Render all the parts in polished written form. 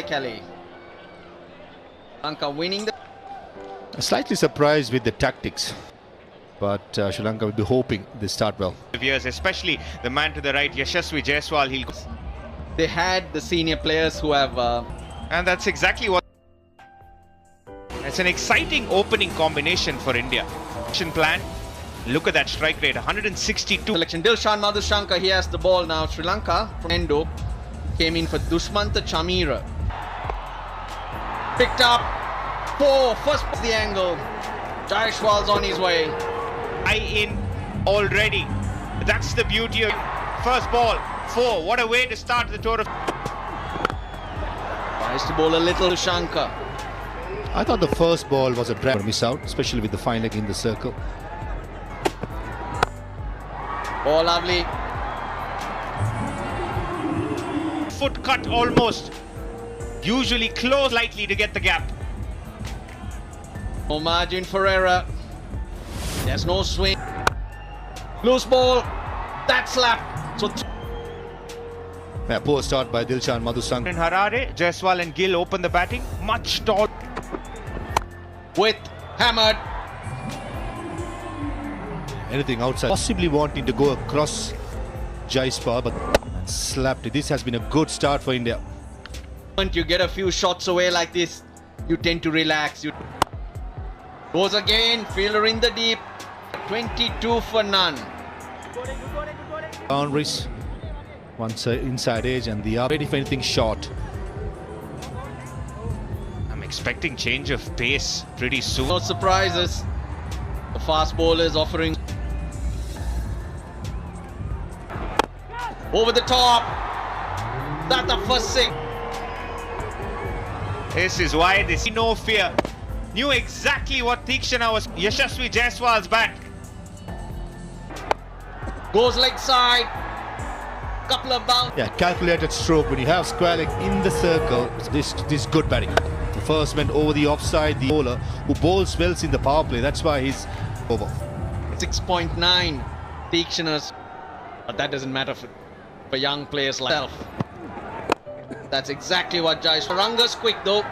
Kelly. Lanka winning the... Slightly surprised with the tactics, but Sri Lanka will be hoping they start well. Years, especially the man to the right, Yashasvi Jaiswal. They had the senior players who have... And that's exactly what... It's an exciting opening combination for India. Action plan. Look at that strike rate, 162. Selection. Dilshan Madhushankar, he has the ball now. Sri Lanka from Endo came in for Dushmantha Chamira. Picked up. 4. First the angle. Jaiswal's on his way. In already. That's the beauty of first ball. 4. What a way to start the tour of... Tries to bowl a little to Shankar. I thought the first ball was a drag miss out, especially with the fine leg in the circle. Oh, lovely. Foot cut almost. Usually close slightly to get the gap. No margin for error. There's no swing. Loose ball. That slap. So Yeah, poor start by Dilshan Madhushankar. In Harare, Jaiswal and Gill open the batting. Much tall. with hammered. Anything outside. Possibly wanting to go across Jaiswal, but slapped it. This has been a good start for India. When you get a few shots away like this, you tend to relax. You goes again, fielder in the deep. 22 for none. Boundaries. One inside edge and the other. Ready for anything short. I'm expecting change of pace pretty soon. No surprises. The fast bowlers offering over the top. That's the first six. This is why they see no fear. Knew exactly what Tikshana was. Yashasvi Jaiswal's bat. Goes leg side. Couple of bounce. Yeah, calculated stroke. When you have square leg in the circle, this is good batting. The first went over the offside. The bowler who bowls well in the power play. That's why he's over. 6.9 Tikshana's. But that doesn't matter for young players like self. That's exactly what Jaiswal. Ranga's quick though.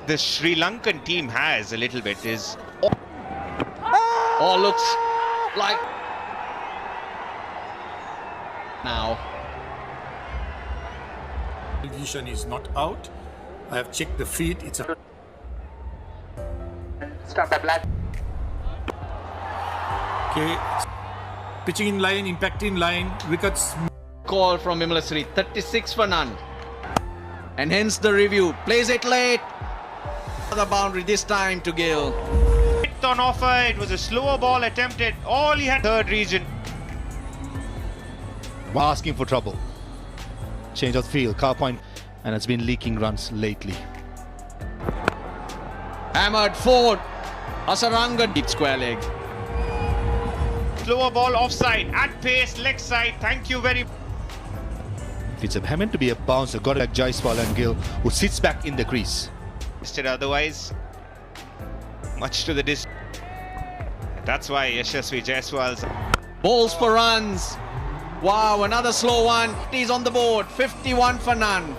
The Sri Lankan team has a little bit is... Oh, looks like... Now. Position is not out. I have checked the feet. It's a... Okay. Pitching in line, impact in line, wickets... Call from Vimalasri, 36 for none. And hence the review. Plays it late. The boundary this time to Gill. On offer, it was a slower ball attempted. All he had third region. Asking for trouble. Change of field, car point, and it's been leaking runs lately. Hammered forward. Asaranga deep square leg. Slower ball offside, at pace, leg side. Thank you very much. It's meant to be a bouncer. Got it like Jaiswal and Gill, who sits back in the crease. Otherwise, much to the distance. That's why Yashasvi Jaiswal's Balls for runs. Wow, another slow one. He's on the board. 51 for none.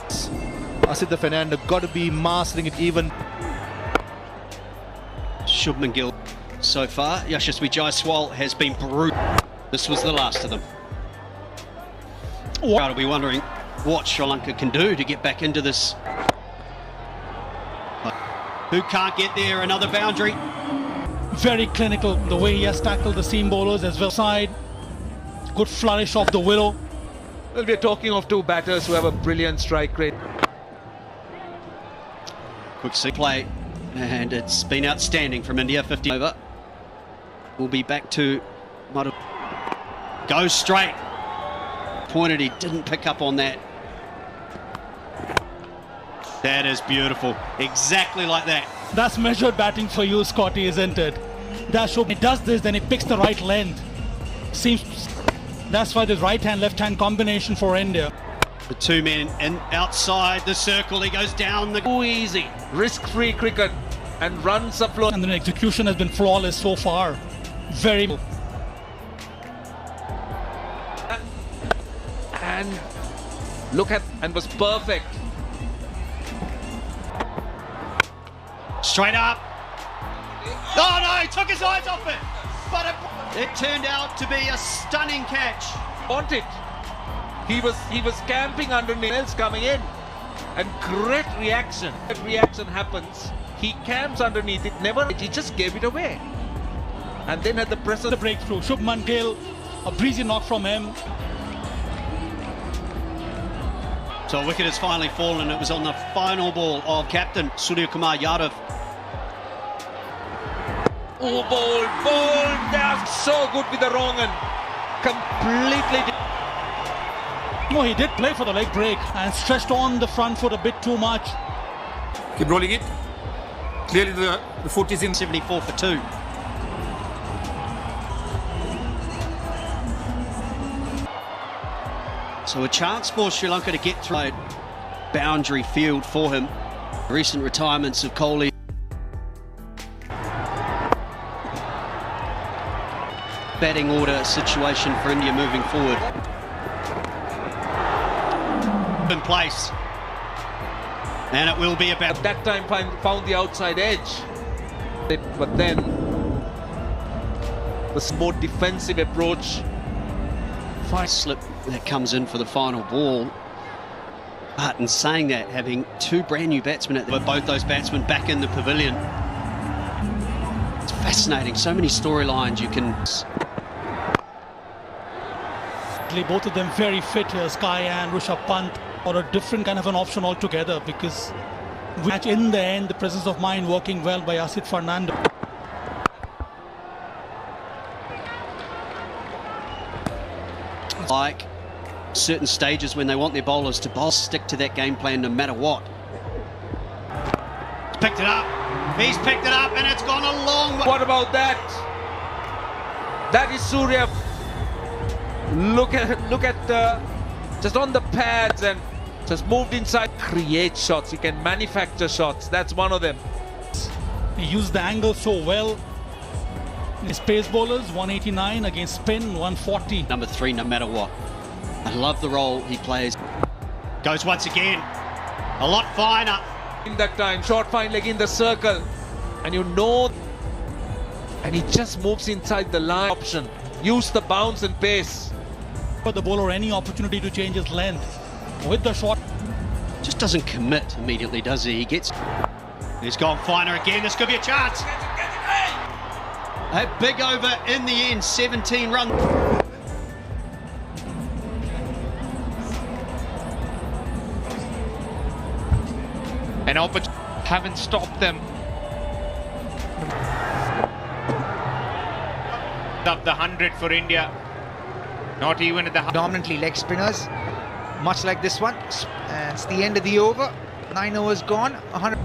Asitha Fernando got to be mastering it even. Shubman Gill so far. Yashasvi Jaiswal has been brutal. This was the last of them. I'll be wondering what Sri Lanka can do to get back into this. Who can't get there? Another boundary. Very clinical the way he has tackled the seam bowlers as well. Side. Good flourish off the willow. Well, we're talking of two batters who have a brilliant strike rate. Quick seat play, and it's been outstanding from India. 50 over. We'll be back to Madhu. Goes straight. Pointed, he didn't pick up on that. That is beautiful. Exactly like that. That's measured batting for you, Scotty, isn't it? That show he does this, then he picks the right length. Seems that's why the right hand, left hand combination for India. The two men in outside the circle. He goes down the. Too easy, risk-free cricket, and runs are flowing. And the execution has been flawless so far. Very. And Look at, and was perfect. Straight up. Oh no, he took his eyes off it. But it turned out to be a stunning catch. Want it. He was camping underneath, else coming in. And great reaction. That reaction happens. He camps underneath it, he just gave it away. And then at the presence, The breakthrough. Shubman Gill, a breezy knock from him. So a wicket has finally fallen. It was on the final ball of captain Surya Kumar Yadav. oh, ball. They are so good with the wrong and completely. No, he did play for the leg break and stretched on the front foot a bit too much. Keep rolling it. Clearly the foot is in. 74 for 2. So a chance for Sri Lanka to get through a boundary field for him. Recent retirements of Kohli. Batting order situation for India moving forward. In place. And it will be about At that time found the outside edge. But then the more defensive approach. fine slip that comes in for the final ball. But in saying that, having two brand new batsmen at both those batsmen back in the pavilion. It's fascinating. So many storylines you can. Both of them very fit here, Sky and Rishabh Pant, or a different kind of an option altogether, because match in the end, the presence of mind working well by Asit Fernando. Like certain stages when they want their bowlers to bowl, stick to that game plan no matter what. He's picked it up. He's picked it up and it's gone a long way. What about that? That is Surya. Look at just on the pads and just moved inside. Create shots. He can manufacture shots. That's one of them. He used the angle so well. His pace bowlers 189 against spin 140. Number 3, no matter what. I love the role he plays. Goes once again. A lot finer. In that time, short fine leg in the circle, and you know, and he just moves inside the line option. Use the bounce and pace. For the bowler, any opportunity to change his length with the shot. Just doesn't commit immediately, does he? He gets. He's gone finer again. This could be a chance. A big over in the end. 17 runs. An opportunity. Haven't stopped them. Up the 100 for India. Not even at the Dominantly leg spinners, much like this one. It's the end of the over. 9 overs gone. 100.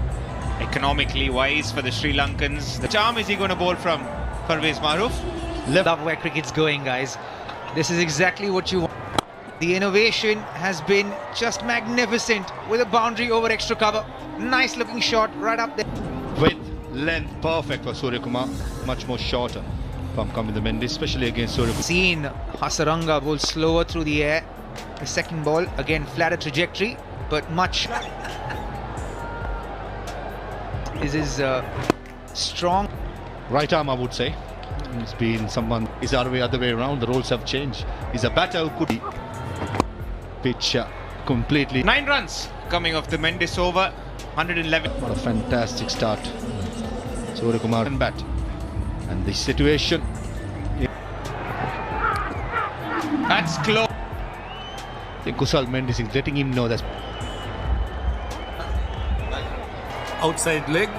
economically wise for the Sri Lankans. The charm is he going to bowl from Parvez Maruf? Love where cricket's going, guys. This is exactly what you want. The innovation has been just magnificent with a boundary over extra cover. Nice looking shot right up there. Width, length, perfect for Surya Kumar. Much more shorter from Kamil Mendy, especially against Surya Kumar. Seen Hasaranga bowl slower through the air. The second ball, again flatter trajectory, but much. This is strong. Right arm, I would say. It's been someone is other way around. The roles have changed. He's a batter who could be pitch completely. 9 runs coming off the Mendes over. 111. What a fantastic start. Surya Kumar and bat. And the situation. That's close. I think Kusal Mendes is letting him know that. Outside leg.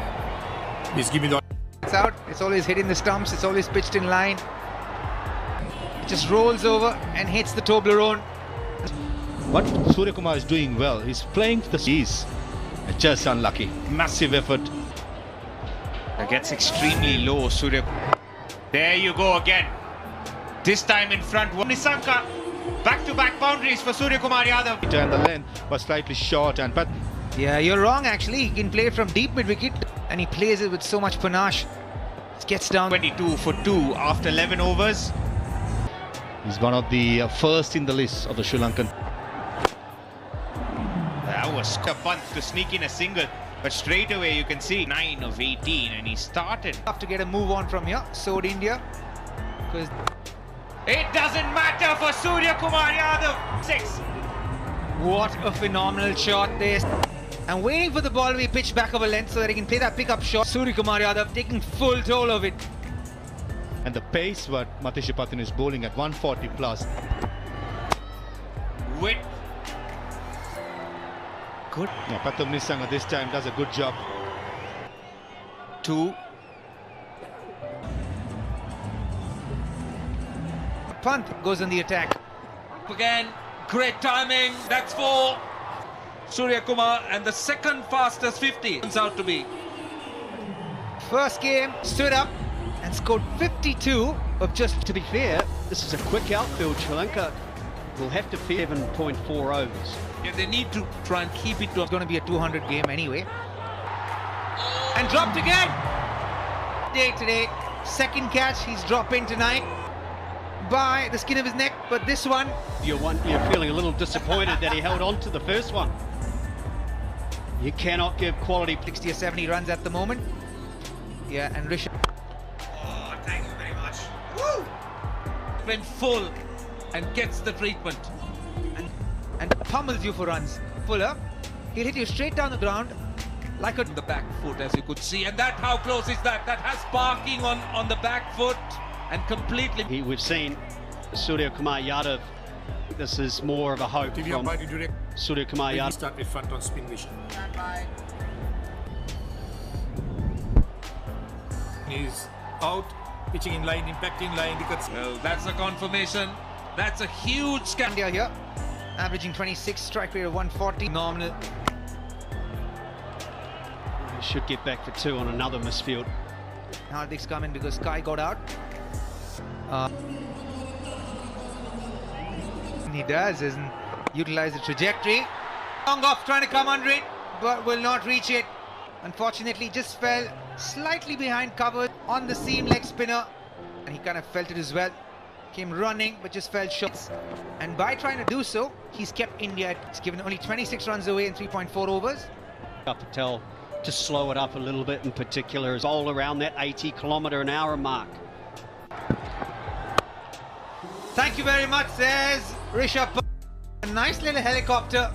Please give me the. It's out. It's always hitting the stumps. It's always pitched in line. It just rolls over and hits the Toblerone. What Surya Kumar is doing well, he's playing the seas. Just unlucky. Massive effort. That gets extremely low, Surya. There you go again. This time in front. Nisanka. Back-to-back boundaries for Surya Kumar Yadav. And the length was slightly short, and but Yeah, you're wrong actually. He can play from deep mid-wicket and he plays it with so much panache. It gets down. 22 for 2 after 11 overs. he's one of the first in the list of the Sri Lankan. was a punt to sneak in a single. But straight away you can see 9 of 18 and he started. Have to get a move on from here. So would India. Because It doesn't matter for Surya Kumar Yadav. 6. what a phenomenal shot this. And waiting for the ball to be pitched back of a length so that he can play that pickup shot. Surya Kumar Yadav taking full toll of it. And the pace what Matisha Patin is bowling at 140 plus. With Good. Yeah, Pathum Nisanga this time does a good job. 2. Punt goes on the attack. Again, great timing. That's 4. Surya Kumar, and the second fastest 50 turns out to be. First game, stood up and scored 52 of just. To be fair, this is a quick outfield. Sri Lanka will have to fear 7.4 overs. Yeah, they need to try and keep it to. It's going to be a 200 game anyway. And dropped again. Day today, second catch. He's dropping tonight by the skin of his neck. But this one, You're feeling a little disappointed that he held on to the first one. You cannot give quality. 60 or 70 runs at the moment. Yeah, and Rishabh. oh, thank you very much. Went full and gets the treatment. And pummels you for runs. Fuller, he'll hit you straight down the ground like a. The back foot, as you could see, and that, how close is that? That has parking on the back foot and completely. We've seen Surya Kumar Yadav. This is more of a hope TV from umpire direct. Surya Kumar He Yadav. start with front on spin vision. He's out, pitching in line, impacting line. Because Well, that's a confirmation. That's a huge scan. India here, averaging 26, strike rate of 140. Nominal. He should get back for 2 on another misfield. Hardik's coming because Sky got out. He doesn't utilize the trajectory. Long off, trying to come under it, but will not reach it. Unfortunately, just fell slightly behind cover on the seam leg spinner. And he kind of felt it as well. Came running, but just fell short. And by trying to do so, he's kept India. It's given only 26 runs away in 3.4 overs. Patel to slow it up a little bit, in particular, is all around that 80km/h mark. Thank you very much, says Rishabh. A nice little helicopter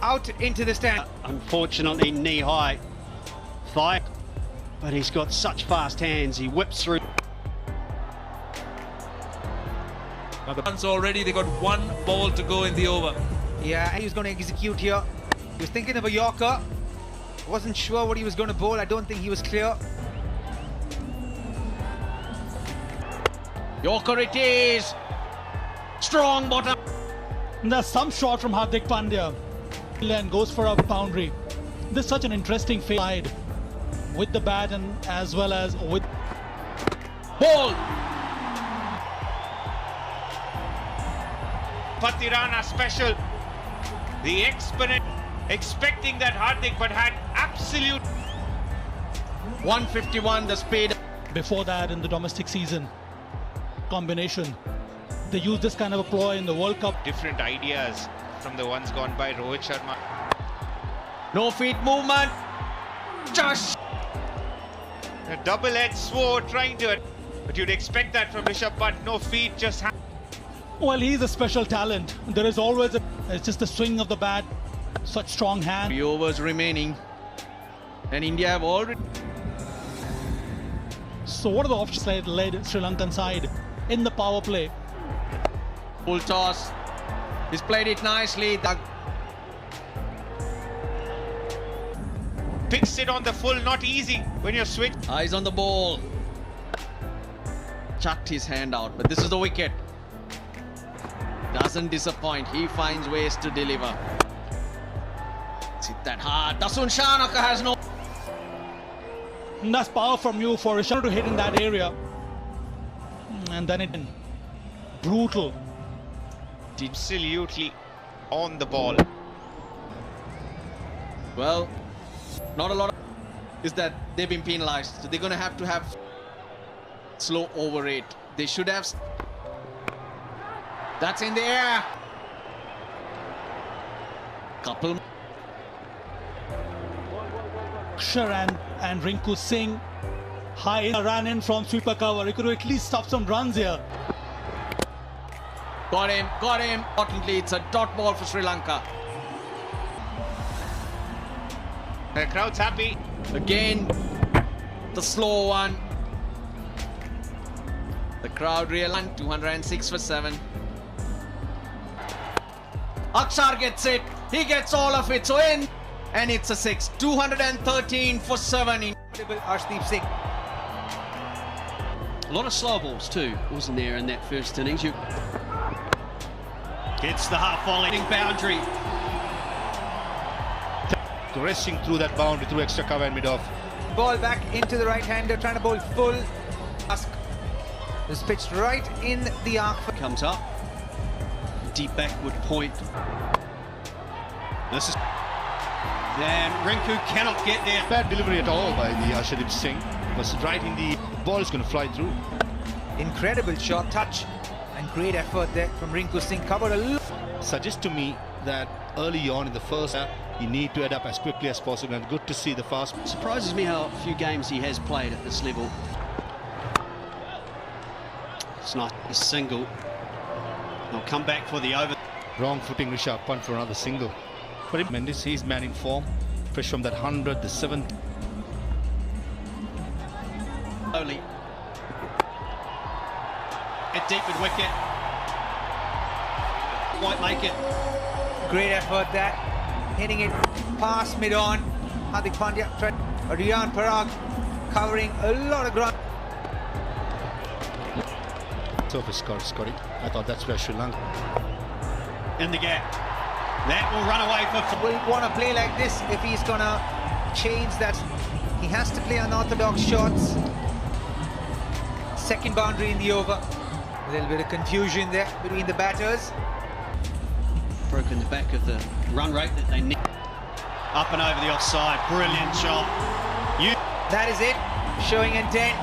out into the stand. Unfortunately, knee high thigh, but he's got such fast hands. He whips through. Runs already, they got 1 ball to go in the over. Yeah, he was going to execute here. He was thinking of a Yorker. Wasn't sure what he was going to bowl. I don't think he was clear. Yorker it is. Strong bottom. And there's some shot from Hardik Pandya and goes for a boundary. This is such an interesting side with the bat and as well as with Ball. Patirana special. The exponent expecting that Hardik, but had absolute. 151 the speed. before that in the domestic season combination. They used this kind of a ploy in the World Cup. Different ideas from the ones gone by Rohit Sharma. No feet movement. Just A double-edged sword trying to it. But you'd expect that from Rishabh Pant. No feet, just Well, he's a special talent. There is always it's just the swing of the bat, such strong hand. 3 overs remaining. And India have already. So what are the options that led Sri Lankan side in the power play? Full toss. He's played it nicely. picks it on the full. Not easy when you're switch. Eyes on the ball. Chucked his hand out, but this is the wicket. Doesn't disappoint. He finds ways to deliver. Hit that hard. Dasun Shanaka has no. And that's power from you for Rishabh to hit in that area. And then it brutal. Absolutely on the ball. Well, not a lot of is that they've been penalized. So they're going to have slow over rate. They should have. That's in the air. Couple. Akshar and Rinku Singh. High ran in from sweeper cover. He could at least stop some runs here. Got him. Importantly, it's a dot ball for Sri Lanka. The crowd's happy. Again, the slow one. The crowd realized 206 for 7. Akshar gets it. He gets all of it. So in. And it's a 6. 213 for 7. Incredible Arshdeep Singh. A lot of slow balls too, wasn't there, in that first innings? Gets the half volley boundary. Racing through that boundary, through extra cover and mid-off. Ball back into the right-hander, trying to bowl full. Ask is pitched right in the arc. Comes up. Deep backward point. This is... And Rinku cannot get there. Bad delivery at all by the Arshdeep Singh. Was right in the ball, is going to fly through. Incredible shot touch and great effort there from Rinku Singh. Covered a little. Suggests to me that early on in the first half, you need to adapt as quickly as possible, and good to see the fast. Surprises me how few games he has played at this level. It's not a single. They'll come back for the over. Wrong footing Rishabh Pant for another single. But Mendes, he's man in form. Fresh from that 100, the 7th. Slowly. A deep mid wicket. Won't make it. Great effort there. Hitting it past mid-on. Hardik Pandya tried. Riyan Parag covering a lot of ground. Surface Scotty. I thought that's where Sri Lanka. In the gap. That will run away for... Will want to play like this if he's going to change that. He has to play unorthodox shots. Second boundary in the over. A little bit of confusion there between the batters. Broken the back of the run rate that they need. Up and over the offside. Brilliant shot. That is it. Showing intent.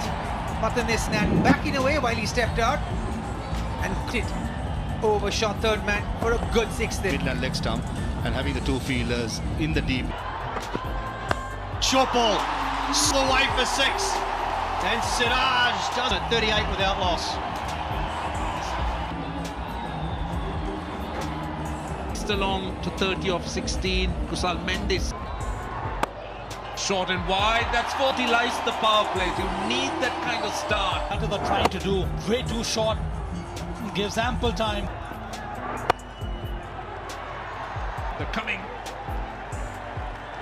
Patan Nisnan backing away while he stepped out. And it overshot third man for a good 6th. Midland leg stump and having the 2 fielders in the deep. Short ball. Still away for 6. And Siraj does it. 38 without loss. Along to 30 off 16. Kusal Mendes. Short and wide. That's what lies the power plays. You need that kind of start. That is what they're trying to do. Way too short. Gives ample time. They're coming.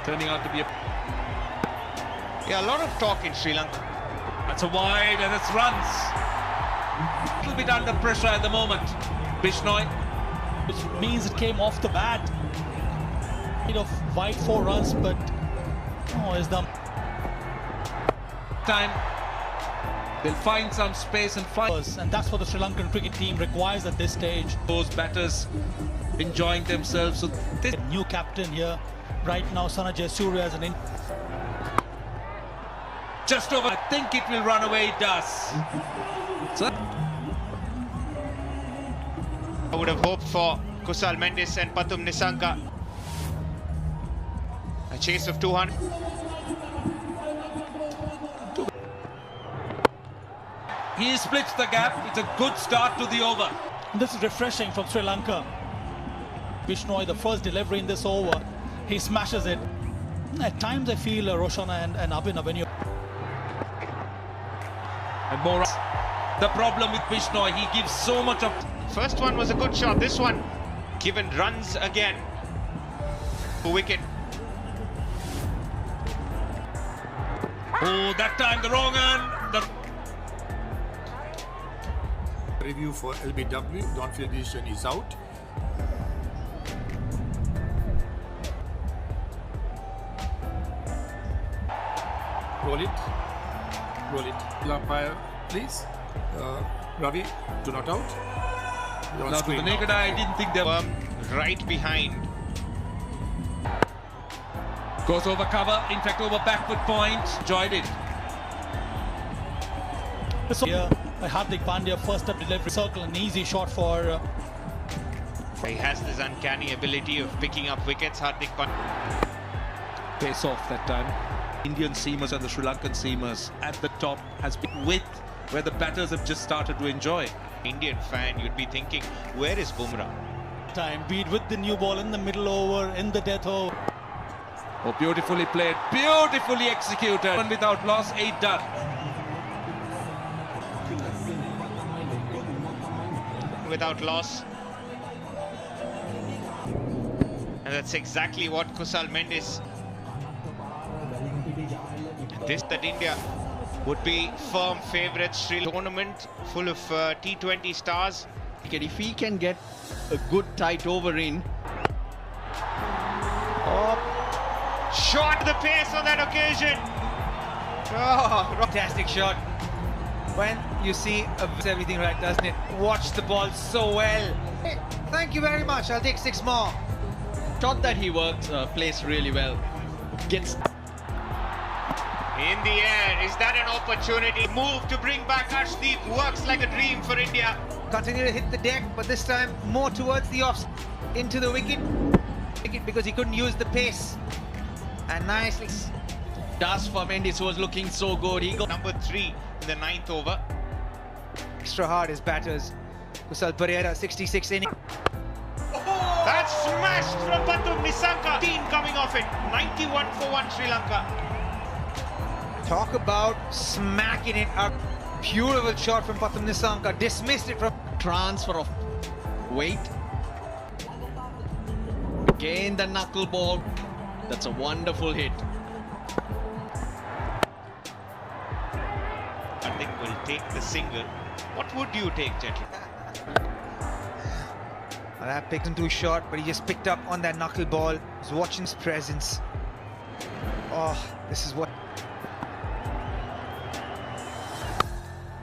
Turning out to be a... Yeah, a lot of talk in Sri Lanka. That's a wide and it's runs. A little bit under pressure at the moment. Bishnoi. Which means it came off the bat. Wide 4 runs, but is the time. They'll find some space and find. And that's what the Sri Lankan cricket team requires at this stage. Those batters enjoying themselves. So this new captain here right now, Sanjay Surya, as an just over. I think it will run away. It does. So I would have hoped for Kusal Mendes and Pathum Nissanka. A chase of 200. He splits the gap. It's a good start to the over. This is refreshing from Sri Lanka. Bishnoi, the first delivery in this over, he smashes it. At times I feel Roshana and Abhinav, when you... And more. The problem with Bishnoi, he gives so much of... First one was a good shot. This one given runs again. For wicket. Oh, that time the wrong one. The Review for LBW. Downfield decision is out. Roll it. Roll it. Umpire, please. Ravi, do not out. Now to the naked eye, I didn't think they were right behind. Goes over cover, in fact over backward point. Enjoyed it. So here, Hardik Pandya, first up delivery, circle, an easy shot for... He has this uncanny ability of picking up wickets, Hardik Pandya. Pace off that time. Indian seamers and the Sri Lankan seamers at the top has been width where the batters have just started to enjoy. Indian fan, you'd be thinking, where is Bumrah? Time, be it with the new ball in the middle over, in the death over. Oh, beautifully played, beautifully executed, and without loss, 8 done. Without loss. And that's exactly what Kusal Mendes. This that India would be firm favourites. Sri Lanka tournament full of T20 stars. If he can get a good tight over in. Shot the pace on that occasion. Oh, fantastic shot. When you see everything right, doesn't it? Watch the ball so well. Hey, thank you very much. I'll take 6 more. Shot that he works, plays really well. Gets In the air, is that an opportunity? Move to bring back Arshdeep works like a dream for India. Continue to hit the deck, but this time more towards the off, into the wicket because he couldn't use the pace. And nicely. Das for Mendes, who was looking so good. He got Number 3 in the 9th over. Extra hard as batters. Kusal Perera, 66 innings. That's smashed from Patum Nisanka. 15 coming off it. 91 for 1 Sri Lanka. Talk about smacking it up. Beautiful shot from Patum Nisanka. Dismissed it from transfer of weight. Again the knuckleball. That's a wonderful hit. I think we'll take the single. What would you take, gentlemen? Well, that picked him too short, but he just picked up on that knuckleball. He's watching his presence. Oh, this is what.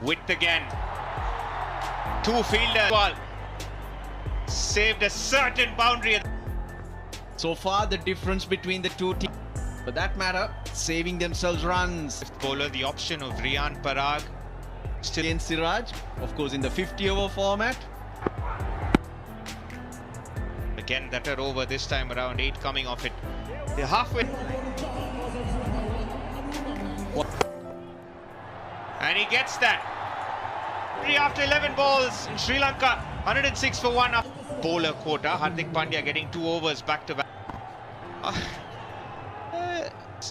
Width again. 2 fielders. Ball saved a certain boundary. So far, the difference between the two teams, for that matter, saving themselves runs. Fifth bowler, the option of Riyan Parag. Still in Siraj, of course, in the 50-over format. Again, better over this time around. 8 coming off it. They're halfway. And he gets that. After 11 balls in Sri Lanka, 106 for 1. Bowler quota. Hardik Pandya getting 2 overs back to back.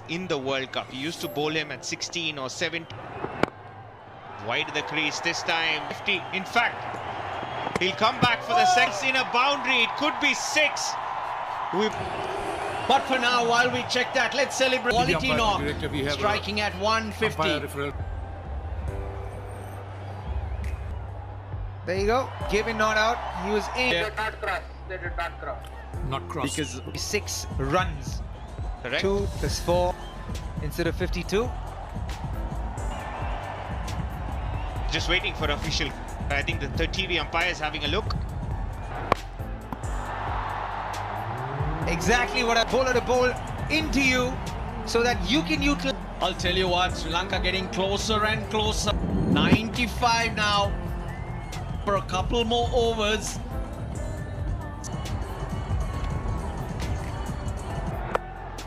In the World Cup, he used to bowl him at 16 or 17. Wide the crease this time. 50. In fact, he'll come back for the six in a boundary. It could be 6. But for now, while we check that, let's celebrate quality knock. Striking at 150. There you go. Given not out. He was in. They did not cross. Because 6 runs. Correct. 2 plus 4 instead of 52. Just waiting for official. I think the TV umpire is having a look. Exactly what a bowler to bowl into you so that you can utilize. I'll tell you what, Sri Lanka getting closer and closer. 95 now. For a couple more overs.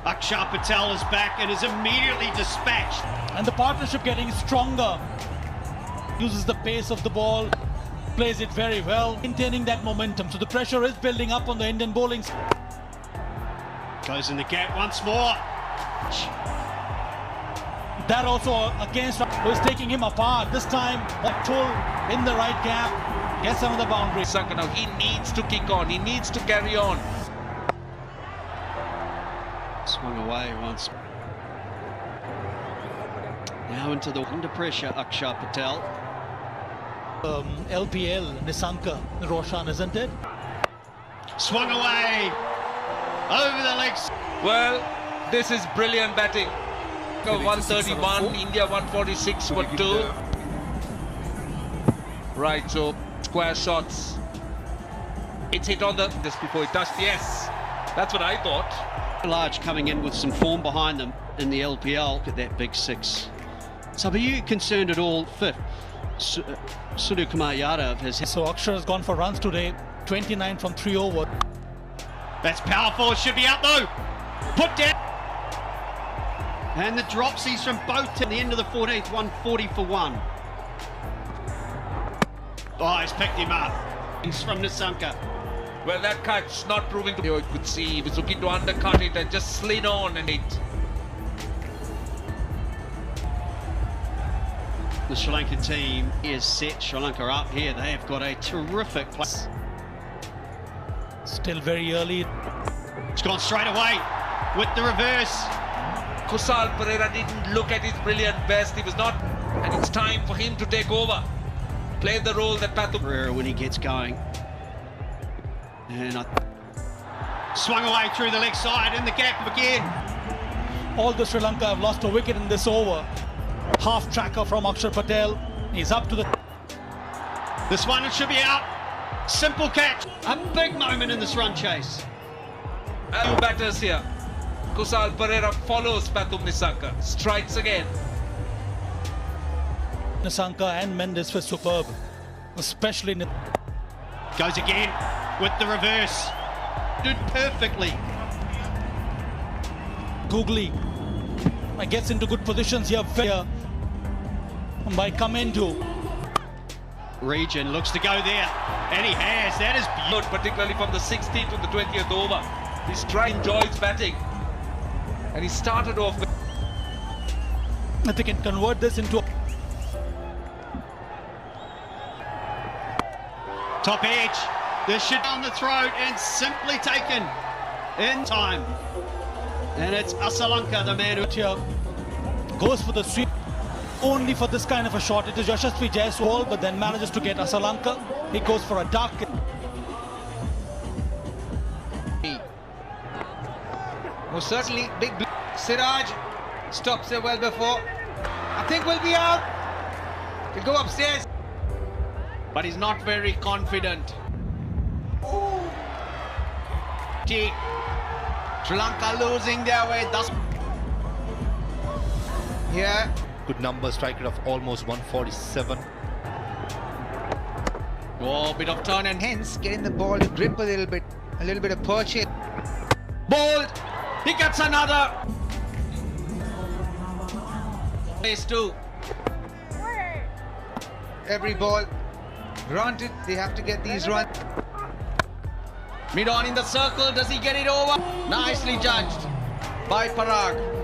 Akshar Patel is back and is immediately dispatched. And the partnership getting stronger. Uses the pace of the ball, plays it very well, maintaining that momentum. So the pressure is building up on the Indian bowling. Goes in the gap once more. That also against was taking him apart. This time, Tull in the right gap, gets another boundary. Sanka now, he needs to kick on. He needs to carry on. Swung away once. Now into the under pressure, Akshar Patel. LPL, Nisanka, Roshan, isn't it? Swung away. Over the legs. Well, this is brilliant batting. 131, India 146 for 2. Right, so square shots. It's hit on the just before it touched. Yes, that's what I thought. Large coming in with some form behind them in the LPL. Look at that big 6. So are you concerned at all? Fifth, Surya Kumar Yadav has hit. So Akshar has gone for runs today, 29 from 3 over. That's powerful. It should be out though. Put down. And the dropsies from both to the end of the 14th, 140 for one. Oh, he's picked him up. It's from Nisanka. Well, that catch not proving to be. You could see he was looking to undercut it and just slid on and it. The Sri Lankan team is set. Sri Lanka up here. They have got a terrific place. Still very early. It's gone straight away with the reverse. Kusal Pereira didn't look at his brilliant best. He was not, and it's time for him to take over. Play the role that Pathu Pereira when he gets going. And swung away through the leg side in the gap again. All the Sri Lanka have lost a wicket in this over. Half tracker from Akshar Patel. He's up to the... This one, it should be out. Simple catch. A big moment in this run chase. Two batters here. Kusal Pereira follows Pathum Nisanka. Strikes again. Nisanka and Mendes were superb. Especially... Goes again with the reverse. Did perfectly. Googly gets into good positions here by Kamendu. Region looks to go there, and he has. That is beautiful. Particularly from the 16th to the 20th over. He enjoys batting. And he started off with... If they can convert this into... Top edge. This should be on the throat and simply taken in time. And it's Asalanka, the man who... Here goes for the sweep. Only for this kind of a shot. It is Yashasvi Jaiswal, but then manages to get Asalanka. He goes for a duck. Most certainly, big Siraj stops it well before. I think we'll be out. He'll go upstairs. But he's not very confident. Sri Lanka losing their way thus. Yeah. Good number, strike rate of almost 147. Oh, bit of turn and Hence, getting the ball to grip a little bit of purchase. bowled. He gets another. Phase two. Every ball. Granted, they have to get these runs. Mid on in the circle. Does he get it over? Nicely judged by Parag.